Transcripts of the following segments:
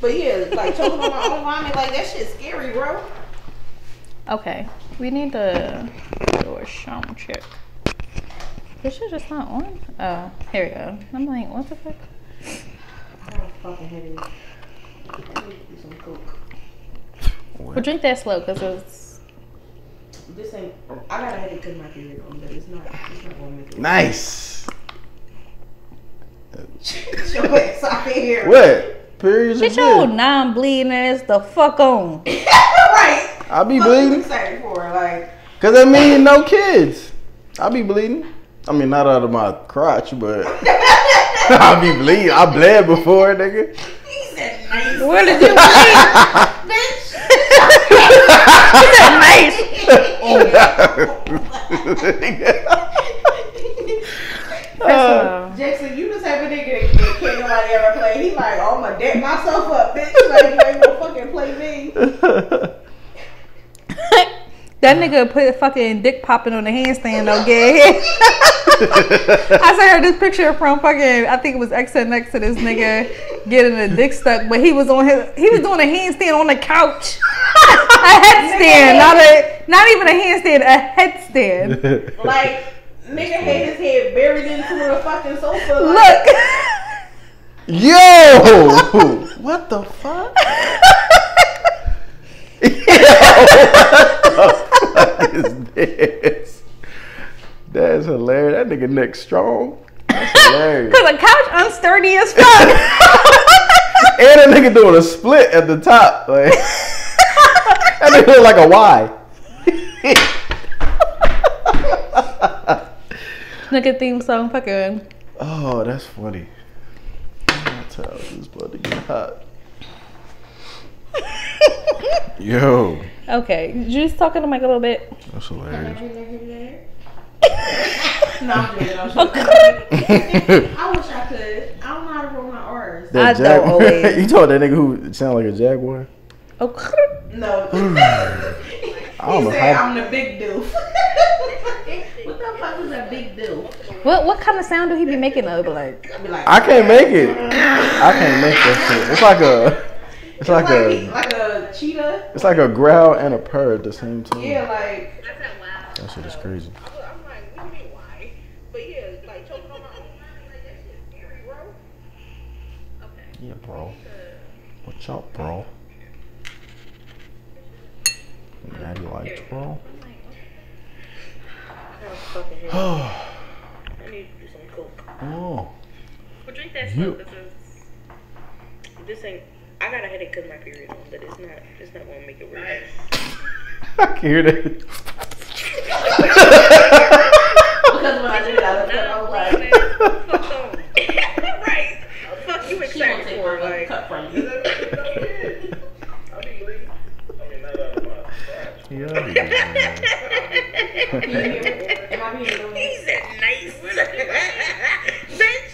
But yeah, like choking on my own vomit, like that shit's scary, bro. Okay, we need to do a sound check. This shit just not on? Oh, here we go. I'm like, what the fuck? I got a fucking headache. I need to do some coke. Well, drink that slow, cause it's... This ain't... I got a headache because my period on, but it's not going to make it. Nice. Get your ass out of here. What? Periods Get your non-bleeding ass the fuck on. Right. I be What bleeding. you excited for? Like... Cause that mean no kids. I be bleeding. I mean, not out of my crotch, but I be bleeding. I bled before, nigga. He said nice. Where did you bleed? Bitch. He said nice. Jackson, you just have a nigga that can't nobody ever play. He like, oh, I'ma deck myself up, bitch. Like, you ain't gonna fucking play me. That nigga put a fucking dick popping on the handstand though, gay. I heard this picture from fucking, I think it was XNX to this nigga getting a dick stuck, but he was doing a handstand on the couch. A headstand, not even a handstand, a headstand. Like, nigga had his head buried into the fucking sofa. Look. Yo! What the fuck? What is this? That's hilarious. That nigga neck strong. That's hilarious. Cause the couch unsturdy as fuck. And that nigga doing a split at the top. Like, that nigga look like a Y. Nigga theme song fucking. Oh, that's funny. My towel is about to get hot. Yo. Okay, you just talking to Mike a little bit. That's hilarious. No, I'm good. I wish I could. I don't know how to roll my R's. I don't always. You told that nigga who sound like a jaguar? Okay. No. I don't know He said how. I'm the big dude. What the fuck is a big dude? What kind of sound do he be making though? Like, I be like, I can't make it. I can't make that shit. It's like a cheetah. It's like a growl and a purr at the same time. Yeah, like. That shit is crazy. I'm like, what do you mean why? But yeah, like choking on my own mind, like that shit's scary, bro. Okay. Yeah, bro. What's up, bro? Natty lights, bro. I need to do some coke. Oh. Well, drink that stuff because this ain't. I got a headache because my period on, but it's not gonna make it worse. I can hear that. Because when I did it, I was like, fuck on. Right. Fuck you excited for, like. Cut from you. He said nice. Bitch.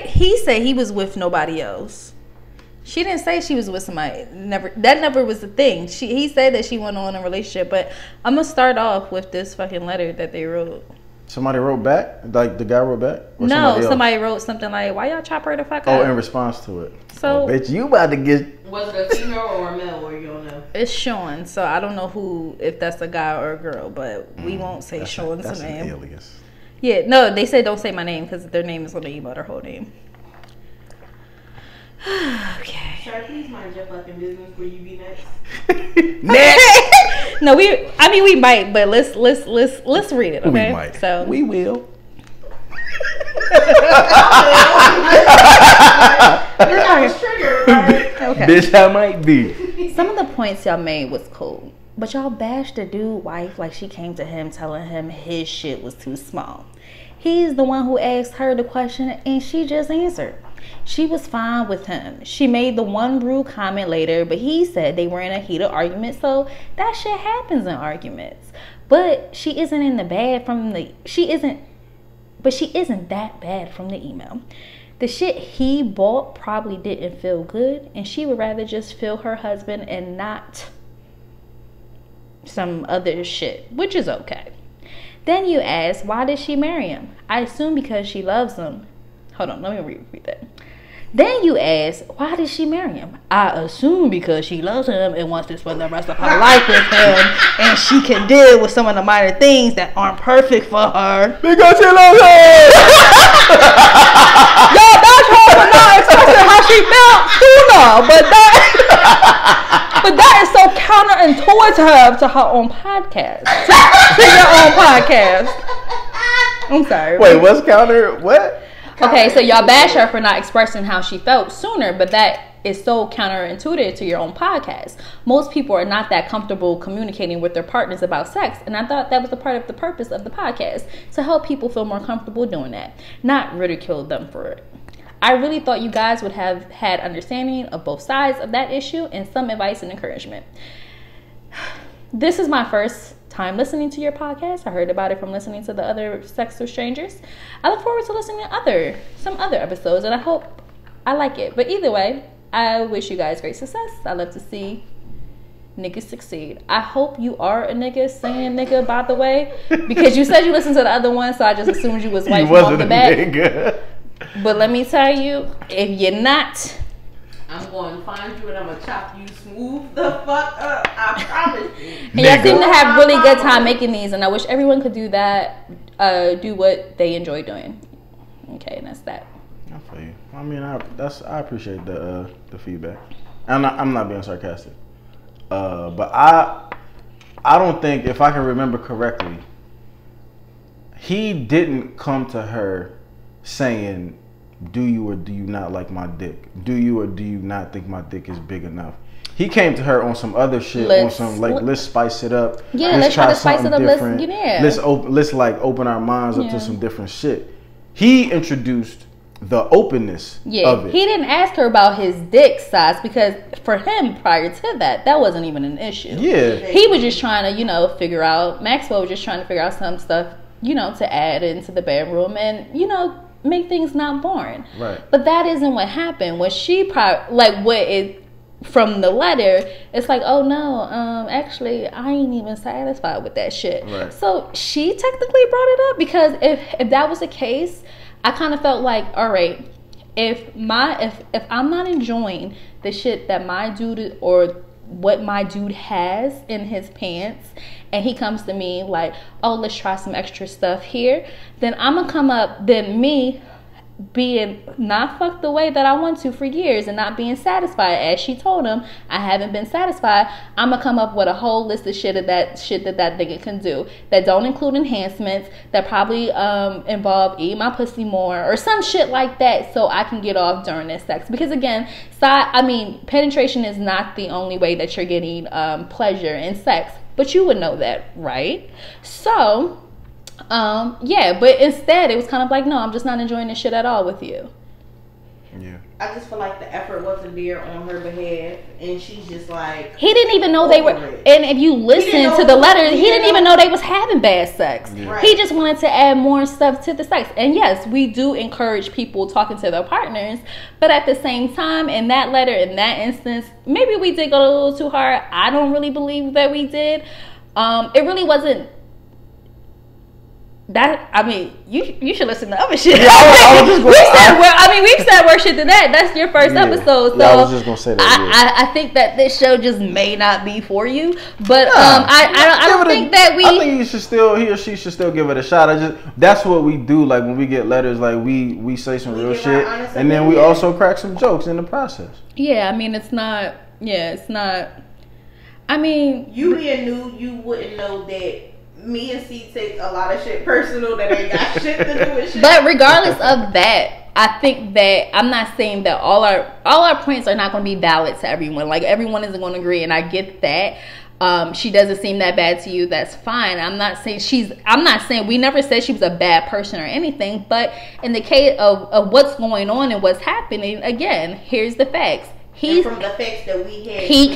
He said he was with nobody else. She didn't say she was with somebody. That never was the thing. He said that she went on a relationship, but I'm gonna start off with this fucking letter that they wrote. Somebody wrote back? Like the guy wrote back? Or No, somebody wrote something like, "Why y'all chop her the fuck Oh, up?" in response to it. So, bitch, you about to get. Was it a female or a male? Or you don't know? It's Sean, so I don't know if that's a guy or a girl, but we won't say Sean's That's name. an alias. Yeah, no, they said don't say my name because their name is on the email, their whole name. Okay. Sir, please mind your fucking business where you be next. Next. No, we might, but let's read it, okay? We might. So we will. I was triggered. Like, okay. Bitch, I might be. Some of the points y'all made was cool, but y'all bashed the dude wife like she came to him telling him his shit was too small. He's the one who asked her the question and she just answered. She was fine with him. She made the one rude comment later, but he said they were in a heated argument, so that shit happens in arguments. But she isn't in the bad from the she isn't that bad from the email. The shit he bought probably didn't feel good, and she would rather just feel her husband and not some other shit, which is okay. Then you ask, why did she marry him? I assume because she loves him. Hold on, let me repeat that. Then you ask, why did she marry him? I assume because she loves him and wants to spend the rest of her life with him, and she can deal with some of the minor things that aren't perfect for her. Because she loves him! Yo, that's her for not expressing how she felt sooner, but that is so counterintuitive to her own podcast. To your own podcast. I'm sorry. Wait, what's counter? What? Okay, so y'all bash her for not expressing how she felt sooner, but that is so counterintuitive to your own podcast. Most people are not that comfortable communicating with their partners about sex, and I thought that was a part of the purpose of the podcast, to help people feel more comfortable doing that, not ridicule them for it. I really thought you guys would have had understanding of both sides of that issue and some advice and encouragement. This is my first time listening to your podcast. I heard about it from listening to the other Sex with Strangers. I look forward to listening to some other episodes, and I hope I like it. But either way, I wish you guys great success. I love to see niggas succeed. I hope you are a nigga saying nigga, by the way, because you said you listened to the other one, so I just assumed you was white from off the bat. Nigga. But let me tell you, if you're not, I'm going to find you and I'm going to chop you smooth the fuck up. I promise you. and y'all seem to have really good time making these, and I wish everyone could do that, do what they enjoy doing. Okay, and that's that. I feel you. I mean, I appreciate the feedback. I'm not being sarcastic, but I don't think, if I can remember correctly, he didn't come to her saying, do you or do you not like my dick? Do you or do you not think my dick is big enough? He came to her on some other shit, let's spice it up. Yeah, let's try to spice it up. Let's like open our minds up to some different shit. He introduced the openness of it. He didn't ask her about his dick size, because for him, prior to that wasn't even an issue. Yeah. He was just trying to, figure out, Maxwell was just trying to figure out some stuff, to add into the bedroom and, make things not boring. Right. But that isn't what happened. When she from the letter, it's like, oh no, actually I ain't even satisfied with that shit. Right. So she technically brought it up, because if that was the case, I kind of felt like, all right, if I'm not enjoying the shit that my dude or what my dude has in his pants, and he comes to me like, oh, let's try some extra stuff here, then I'm gonna come up, then me being not fucked the way that I want to for years and not being satisfied, as she told him, I haven't been satisfied, I'm gonna come up with a whole list of that nigga can do that don't include enhancements, that probably involve eat my pussy more or some shit like that, so I can get off during this sex. Because again, penetration is not the only way that you're getting pleasure in sex, but you would know that, right? So but instead it was kind of like, no, I'm just not enjoying this shit at all with you. Yeah. I just feel like the effort wasn't there on her behalf, and she's just like, he didn't even know they were, and if you listen to the letter, he didn't even know they was having bad sex. Yeah. Right. He just wanted to add more stuff to the sex. And yes, we do encourage people talking to their partners, but at the same time, in that letter, in that instance, maybe we did go a little too hard. I don't really believe that we did. It really wasn't that. I mean, you should listen to other shit. Yeah, we've said worse shit than that. That's your first episode, so I was just gonna say that. I think that this show just may not be for you, but I don't think that we. I think he or she should still give it a shot. That's what we do. Like when we get letters, like we say some real shit, and then we also crack some jokes in the process. Yeah, I mean, it's not. Yeah, it's not. I mean, you being new, you wouldn't know that. Me and C take a lot of shit personal that ain't got shit to do with shit. But regardless of that, I think that I'm not saying that all our points are not going to be valid to everyone. Like everyone isn't going to agree, and I get that. She doesn't seem that bad to you. That's fine. I'm not saying we never said she was a bad person or anything. But in the case of what's going on and what's happening, again, here's the facts. From the facts that we had, he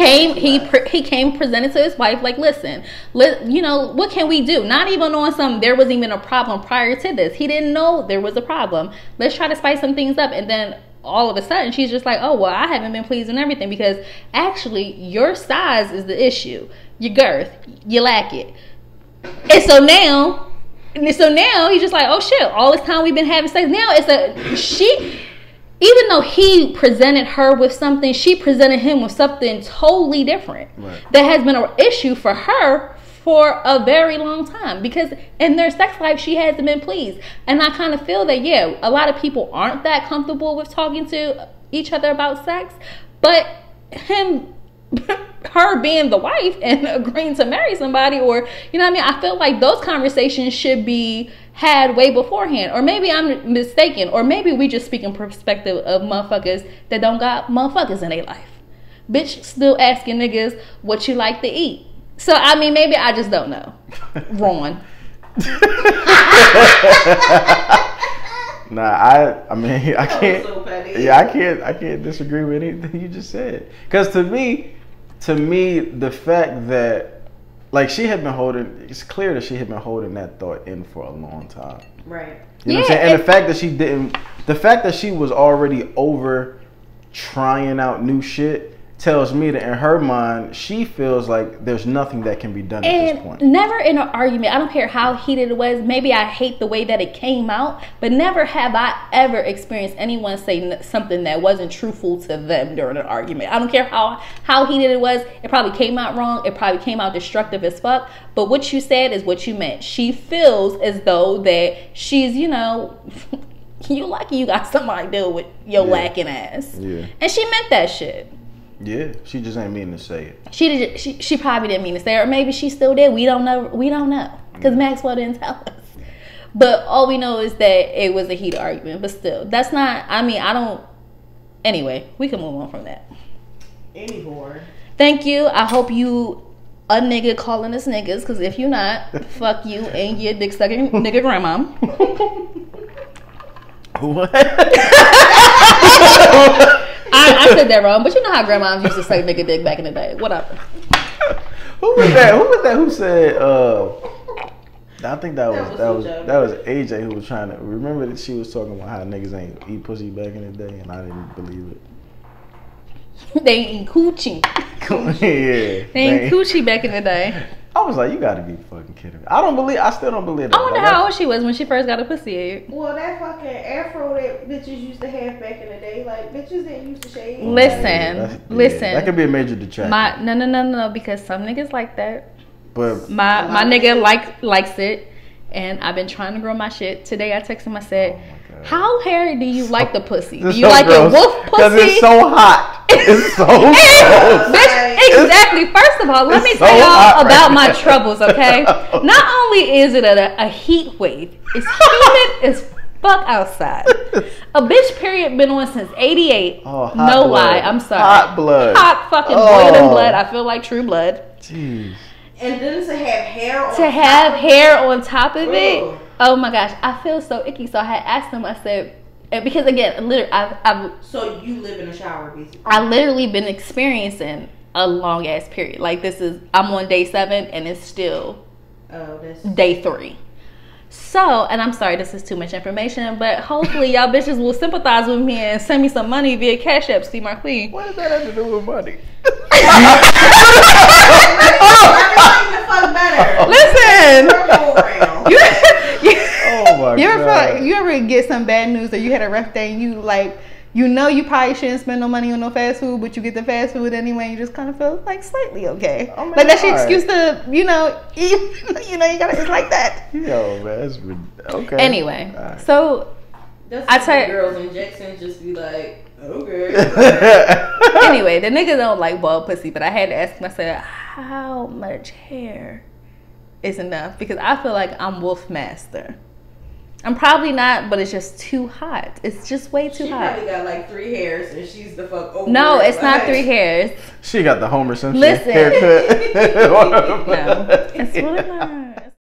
came presented to his wife like, listen, what can we do? Not even on some, there wasn't even a problem prior to this. He didn't know there was a problem. Let's try to spice some things up. And then all of a sudden she's just like, oh, well, I haven't been pleased and everything, because actually your size is the issue. Your girth, you lack it. And so now And so now he's just like, oh shit, all this time we've been having sex. Now even though he presented her with something, she presented him with something totally different. Right. That has been an issue for her for a very long time, because in their sex life she hasn't been pleased. And I kind of feel that, yeah, a lot of people aren't that comfortable with talking to each other about sex, but her being the wife and agreeing to marry somebody, or you know what I mean, I feel like those conversations should be had way beforehand. Or maybe I'm mistaken, or maybe we just speak in perspective of motherfuckers that don't got motherfuckers in their life. Bitch still asking niggas what you like to eat. So I mean, maybe I just don't know. Ron. Nah, I mean, I can't. So petty. Yeah, I can't disagree with anything you just said. Because to me, the fact that, like, it's clear that she had been holding that thought in for a long time. Right. You know what I'm saying? And the fact that she was already over trying out new shit tells me that in her mind, she feels like there's nothing that can be done at this point. Never in an argument, I don't care how heated it was, maybe I hate the way that it came out, but never have I ever experienced anyone say something that wasn't truthful to them during an argument. I don't care how heated it was, it probably came out wrong, it probably came out destructive as fuck, but what you said is what you meant. She feels as though that she's, you know, you lucky you got somebody to deal with your lacking ass. Yeah. And she meant that shit. Yeah, she just ain't mean to say it. She probably didn't mean to say it, or maybe she still did. We don't know. Because Maxwell didn't tell us. But all we know is that it was a heated argument. But still, that's not, I mean, I don't, anyway, we can move on from that. Any whore. Thank you. I hope you a nigga calling us niggas, because if you're not, fuck you and your dick sucking nigga grandma. What? I said that wrong, but you know how grandmas used to say nigga dick back in the day. Whatever. Who was that? Who said? I think that was AJ who was trying to remember that she was talking about how niggas ain't eat pussy back in the day, and I didn't believe it. They ain't coochie. Yeah. They ain't coochie back in the day. I was like, you gotta be fucking kidding me. I still don't believe that. I wonder how old she was when she first got a pussy. Well, that fucking afro that bitches used to have back in the day, like bitches that used to shave. Listen. That could be a major detractor. No, because some niggas like that. But my nigga likes it, and I've been trying to grow my shit. Today I texted him, I said, how hairy do you like the pussy? Do you like it wolf pussy? Because it's so hot. It's so gross. Exactly. First of all, let me tell y'all about my troubles, okay? Not only is it a heat wave, it's humid as fuck outside. A bitch period been on since 88. Oh, no lie, I'm sorry. Hot blood. Hot fucking boiling blood. I feel like True Blood. Jeez. And then to have hair on hair on top of it. Ooh. Oh my gosh, I feel so icky. So I had asked him, I said, because again, literally, So you live in a shower, basically. I literally been experiencing a long ass period. Like I'm on day 7 and it's still day 3. So, and I'm sorry, this is too much information, but hopefully y'all bitches will sympathize with me and send me some money via Cash App, Steve Marquis. What does that have to do with money? Everything the fuck better. Listen. Oh my God. You ever get some bad news, or you had a rough day and you like, you know you probably shouldn't spend no money on no fast food, but you get the fast food anyway and you just kind of feel like slightly okay. I mean, like that's your excuse to, you know, eat, you gotta, it's like that. Yo, man, that's okay. Anyway, right. So That's I tell you, girls in Jackson just be like, okay. Anyway, the niggas don't like bald pussy, but I had to ask him, I said, how much hair is enough? Because I feel like I'm Wolf Master. I'm probably not, but it's just too hot. It's just way too hot. She probably got like 3 hairs and she's the fuck over. No, it's not 3 hairs. She got the Homer Simpson Listen. haircut. No, it's really not.